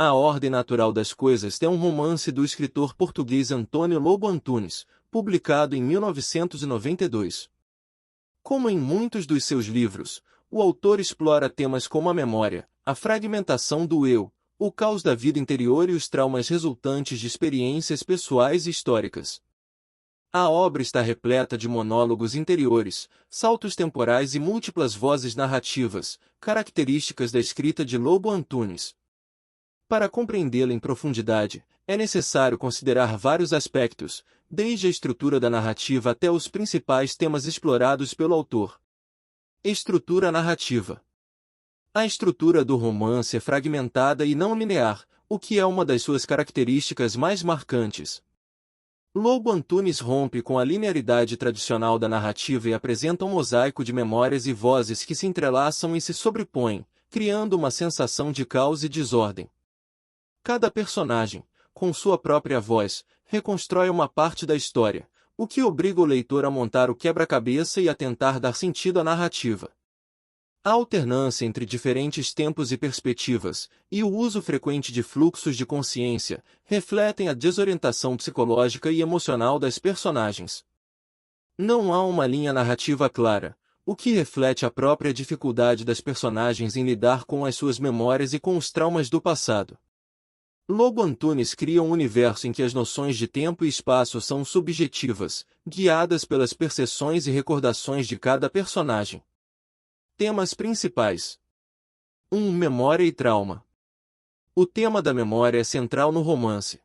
A Ordem Natural das Coisas é um romance do escritor português Antônio Lobo Antunes, publicado em 1992. Como em muitos dos seus livros, o autor explora temas como a memória, a fragmentação do eu, o caos da vida interior e os traumas resultantes de experiências pessoais e históricas. A obra está repleta de monólogos interiores, saltos temporais e múltiplas vozes narrativas, características da escrita de Lobo Antunes. Para compreendê-la em profundidade, é necessário considerar vários aspectos, desde a estrutura da narrativa até os principais temas explorados pelo autor. Estrutura narrativa. A estrutura do romance é fragmentada e não linear, o que é uma das suas características mais marcantes. Lobo Antunes rompe com a linearidade tradicional da narrativa e apresenta um mosaico de memórias e vozes que se entrelaçam e se sobrepõem, criando uma sensação de caos e desordem. Cada personagem, com sua própria voz, reconstrói uma parte da história, o que obriga o leitor a montar o quebra-cabeça e a tentar dar sentido à narrativa. A alternância entre diferentes tempos e perspectivas, e o uso frequente de fluxos de consciência, refletem a desorientação psicológica e emocional das personagens. Não há uma linha narrativa clara, o que reflete a própria dificuldade das personagens em lidar com as suas memórias e com os traumas do passado. Lobo Antunes cria um universo em que as noções de tempo e espaço são subjetivas, guiadas pelas percepções e recordações de cada personagem. Temas principais. 1. Memória e trauma. O tema da memória é central no romance.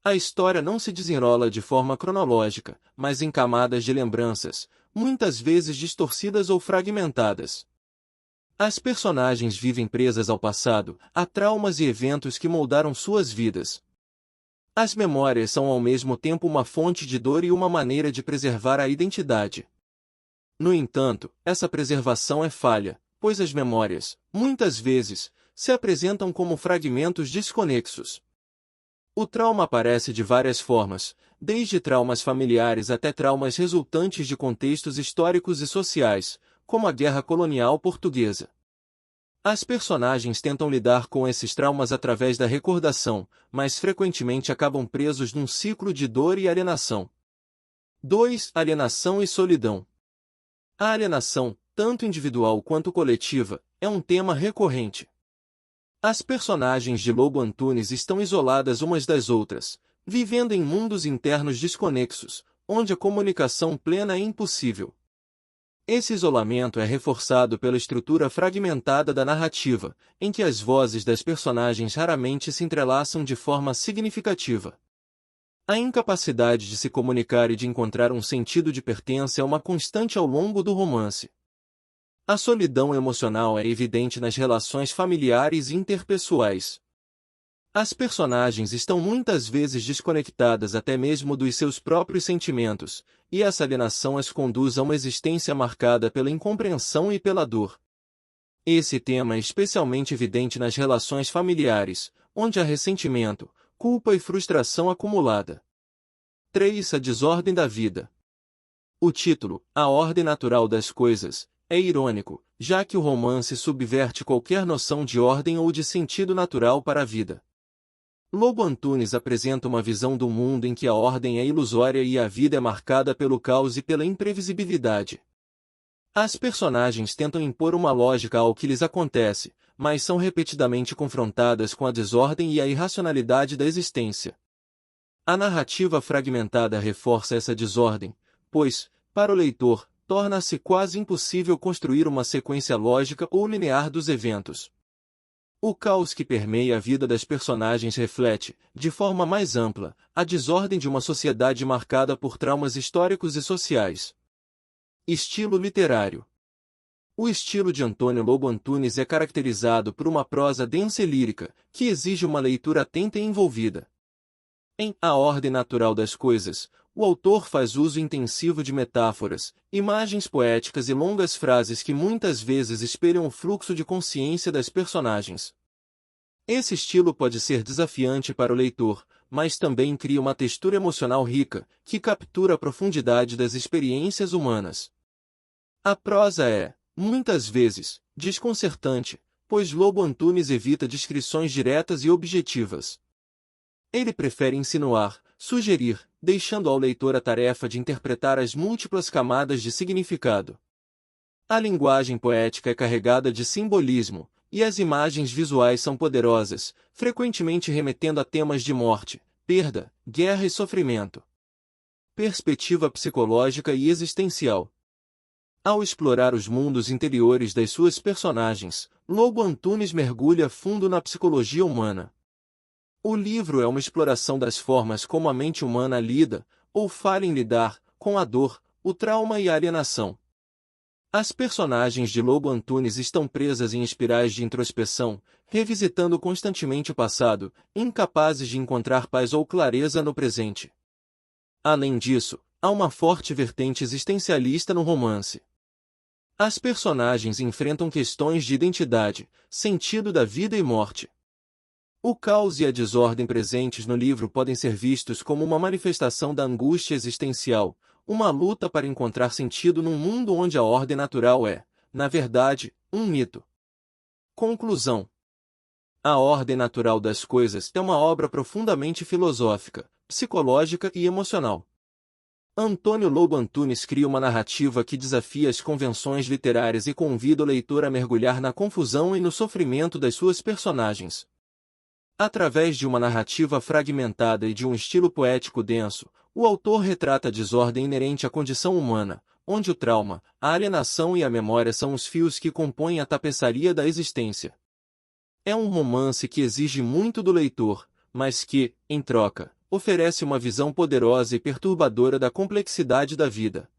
A história não se desenrola de forma cronológica, mas em camadas de lembranças, muitas vezes distorcidas ou fragmentadas. As personagens vivem presas ao passado, a traumas e eventos que moldaram suas vidas. As memórias são ao mesmo tempo uma fonte de dor e uma maneira de preservar a identidade. No entanto, essa preservação é falha, pois as memórias, muitas vezes, se apresentam como fragmentos desconexos. O trauma aparece de várias formas, desde traumas familiares até traumas resultantes de contextos históricos e sociais, como a Guerra Colonial Portuguesa. As personagens tentam lidar com esses traumas através da recordação, mas frequentemente acabam presos num ciclo de dor e alienação. 2. Alienação e solidão. A alienação, tanto individual quanto coletiva, é um tema recorrente. As personagens de Lobo Antunes estão isoladas umas das outras, vivendo em mundos internos desconexos, onde a comunicação plena é impossível. Esse isolamento é reforçado pela estrutura fragmentada da narrativa, em que as vozes das personagens raramente se entrelaçam de forma significativa. A incapacidade de se comunicar e de encontrar um sentido de pertença é uma constante ao longo do romance. A solidão emocional é evidente nas relações familiares e interpessoais. As personagens estão muitas vezes desconectadas até mesmo dos seus próprios sentimentos, e essa alienação as conduz a uma existência marcada pela incompreensão e pela dor. Esse tema é especialmente evidente nas relações familiares, onde há ressentimento, culpa e frustração acumulada. 3. A desordem da vida. O título, A Ordem Natural das Coisas, é irônico, já que o romance subverte qualquer noção de ordem ou de sentido natural para a vida. Lobo Antunes apresenta uma visão do mundo em que a ordem é ilusória e a vida é marcada pelo caos e pela imprevisibilidade. As personagens tentam impor uma lógica ao que lhes acontece, mas são repetidamente confrontadas com a desordem e a irracionalidade da existência. A narrativa fragmentada reforça essa desordem, pois, para o leitor, torna-se quase impossível construir uma sequência lógica ou linear dos eventos. O caos que permeia a vida das personagens reflete, de forma mais ampla, a desordem de uma sociedade marcada por traumas históricos e sociais. Estilo literário. O estilo de Antônio Lobo Antunes é caracterizado por uma prosa densa e lírica, que exige uma leitura atenta e envolvida. Em A Ordem Natural das Coisas, o autor faz uso intensivo de metáforas, imagens poéticas e longas frases que muitas vezes espelham o fluxo de consciência das personagens. Esse estilo pode ser desafiante para o leitor, mas também cria uma textura emocional rica, que captura a profundidade das experiências humanas. A prosa é, muitas vezes, desconcertante, pois Lobo Antunes evita descrições diretas e objetivas. Ele prefere insinuar, sugerir, deixando ao leitor a tarefa de interpretar as múltiplas camadas de significado. A linguagem poética é carregada de simbolismo, e as imagens visuais são poderosas, frequentemente remetendo a temas de morte, perda, guerra e sofrimento. Perspectiva psicológica e existencial. Ao explorar os mundos interiores das suas personagens, Lobo Antunes mergulha fundo na psicologia humana. O livro é uma exploração das formas como a mente humana lida, ou falha em lidar, com a dor, o trauma e a alienação. As personagens de Lobo Antunes estão presas em espirais de introspeção, revisitando constantemente o passado, incapazes de encontrar paz ou clareza no presente. Além disso, há uma forte vertente existencialista no romance. As personagens enfrentam questões de identidade, sentido da vida e morte. O caos e a desordem presentes no livro podem ser vistos como uma manifestação da angústia existencial, uma luta para encontrar sentido num mundo onde a ordem natural é, na verdade, um mito. Conclusão. A Ordem Natural das Coisas é uma obra profundamente filosófica, psicológica e emocional. Antônio Lobo Antunes cria uma narrativa que desafia as convenções literárias e convida o leitor a mergulhar na confusão e no sofrimento das suas personagens. Através de uma narrativa fragmentada e de um estilo poético denso, o autor retrata a desordem inerente à condição humana, onde o trauma, a alienação e a memória são os fios que compõem a tapeçaria da existência. É um romance que exige muito do leitor, mas que, em troca, oferece uma visão poderosa e perturbadora da complexidade da vida.